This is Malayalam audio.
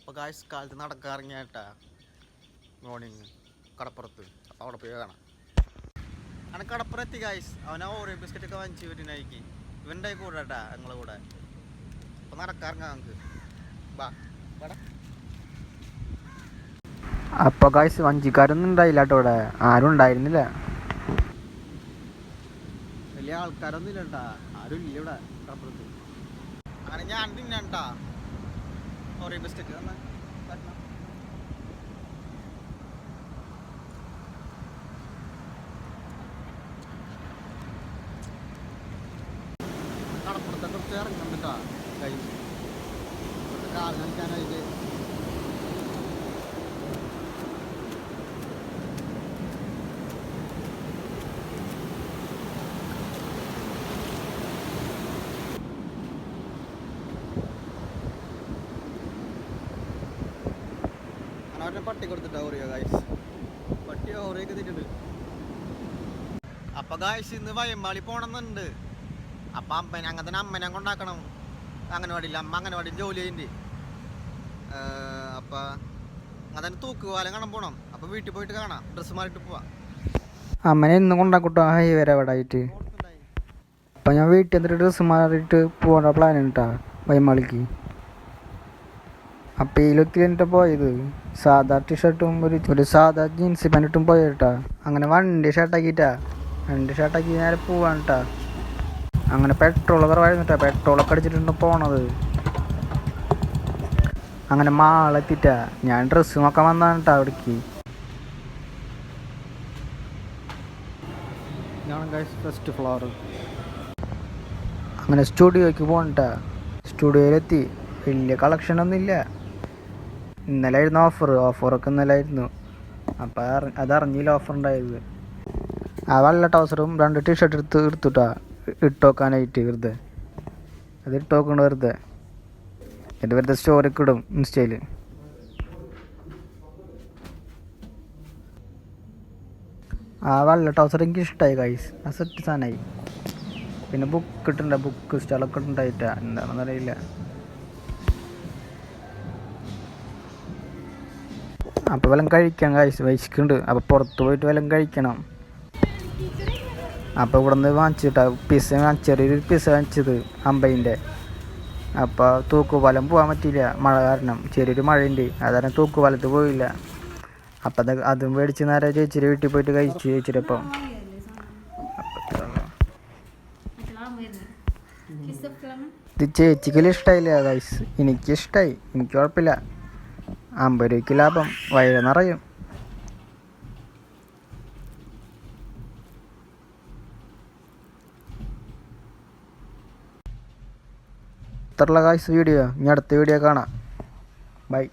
അപ്പോൾ ഗായ്സ് കാലത്ത് നടക്കാറിങ്ങാട്ടാ മോർണിംഗ് കടപ്പുറത്ത്. അപ്പോൾ അവിടെ പോയി കാണാം. അങ്ങനെ കടപ്പുറം എത്തി ഗായ്സ്. അവനാ ഓറിയോ ബിസ്ക്കറ്റൊക്കെ വാങ്ങിച്ച് വീട്ടിനായിക്ക് ഇവൻ്റെ കൂടെ കേട്ടാ ഞങ്ങളെ കൂടെ. അപ്പോൾ നടക്കാറിങ്ങാം നമുക്ക്. ബാ വേടാ. അപ്പോൾ ഗായ്സ് വഞ്ചിക്കാരൊന്നും ഉണ്ടായില്ല കേട്ടോ, ഇവിടെ ആരും ഉണ്ടായിരുന്നില്ല. വലിയ ആൾക്കാരൊന്നും ഇല്ല കേട്ടാ, ആരും ഇല്ല ഇവിടെ കടപ്പുറത്ത്. അങ്ങനെ ഞാൻ തിന്നാട്ടാ ഓറിയോ ബിസ്ക്കറ്റ് തന്നെ. കടപ്പുറത്തെ കുറച്ച് ഇറങ്ങുന്നുണ്ടാ കൈ കാല് കളിക്കാനായിട്ട്. അവരുടെ പട്ടി കൊടുത്തിട്ടാ ഓറിയോ ഗായ്സ്. പട്ടി ഓറിയൊക്കെ തിന്നിട്ടുണ്ട്. അപ്പൊ ഗായ്സ് ഇന്ന് വയമ്പാളി പോണമെന്നുണ്ട്. അപ്പൊ അങ്ങനത്തെ അമ്മനെ കൊണ്ടാക്കണം. അംഗനവാടിയില്ല, അമ്മ അംഗനവാടിയിൽ ജോലി ചെയ്യുന്നുണ്ട്. അപ്പൊ അങ്ങനെ തൂക്കുപാലം കാണാൻ പോണം. അപ്പൊ വീട്ടിൽ പോയിട്ട് കാണാം, ഡ്രസ്സ് മാറിയിട്ട് പോവാം. അമ്മനെ ഇന്നും കൊണ്ടാക്കൂട്ടോ ഹൈ വരെ അവിടെ ആയിട്ട്. അപ്പം ഞാൻ വീട്ടിൽ എന്നിട്ട് ഡ്രസ്സ് മാറിയിട്ട് പോകേണ്ട പ്ലാൻ ഉണ്ടാ വൈമാളിക്ക്. അപ്പം ഇതിലൊത്തി എന്നിട്ട് പോയത് സാധാ ടീഷർട്ടും ഒരു സാധാ ജീൻസ് പാൻറ്റും പോയിട്ടാ. അങ്ങനെ വണ്ടി ഷർട്ടാക്കിയിട്ടാ, വണ്ടി ഷർട്ടാക്കി നേരെ പോവാണ് കേട്ടാ. അങ്ങനെ പെട്രോൾ കുറവായിരുന്നു കേട്ടോ, പെട്രോളൊക്കെ അടിച്ചിട്ടുണ്ട് പോണത്. അങ്ങനെ മാളെത്തിട്ടാ ഞാൻ ഡ്രസ്സ് നോക്കാൻ വന്നതാണ് കേട്ടോ അവിടേക്ക്. First floor. അങ്ങനെ സ്റ്റുഡിയോയ്ക്ക് പോകണ്ടാ. സ്റ്റുഡിയോയിലെത്തി. വലിയ കളക്ഷനൊന്നും ഇല്ല. ഇന്നലെ ആയിരുന്നു ഓഫറൊക്കെ ഇന്നലെ ആയിരുന്നു. അപ്പം അതറിഞ്ഞില്ല ഓഫർ ഉണ്ടായത്. ആ വെള്ള ട്രൗസറും 2 ടീഷർട്ട് എടുത്തുട്ടാ ഇട്ടോക്കാനായിട്ട് വെറുതെ. അത് ഇട്ടോക്കണ്ട വെറുതെ. എന്നിട്ട് വെറുതെ സ്റ്റോറിക്ക് ഇടും ഇൻസ്റ്റയിൽ. ആ വെള്ള ട്രൗസർ എനിക്ക് ഇഷ്ടമായി ഗൈസ്, ആ സെറ്റ് സാധനമായി. പിന്നെ ബുക്ക് ഇട്ടുണ്ട്, ബുക്ക് സ്റ്റാളൊക്കെ ഉണ്ടായിട്ടാ, എന്താണെന്ന് അറിയില്ല. അപ്പോൾ വല്ലതും കഴിക്കണം ഗൈസ്, വിശക്കുന്നുണ്ട്. അപ്പോൾ പുറത്ത് പോയിട്ട് വല്ലതും കഴിക്കണം. അപ്പോൾ ഇവിടെ നിന്ന് വാങ്ങിച്ചിട്ടാ പിസ്സ ചെറിയൊരു പിസ്സ വാങ്ങിച്ചത് 50-ൻ്റെ. അപ്പോൾ തൂക്കുപാലം പോകാൻ പറ്റിയില്ല മഴ കാരണം, ചെറിയൊരു മഴയുണ്ട്. അതുകാരണം തൂക്കുപാലത്ത് പോയില്ല. അപ്പം അതും മേടിച്ച് നേരെ ചേച്ചിയുടെ വീട്ടിൽ പോയിട്ട് കഴിച്ചു ചേച്ചിയുടെ ഒപ്പം. ഇത് ചേച്ചിക്കെല്ലാം ഇഷ്ടമായില്ല ഗൈസ്, എനിക്കിഷ്ടമായി, എനിക്ക് കുഴപ്പമില്ല. 50 രൂപയ്ക്ക് ലാഭം, വയറ് നിറയും. ഇത്രയുള്ള ഗൈസ് വീഡിയോ. ഇനി അടുത്ത വീഡിയോ കാണാം. ബൈ.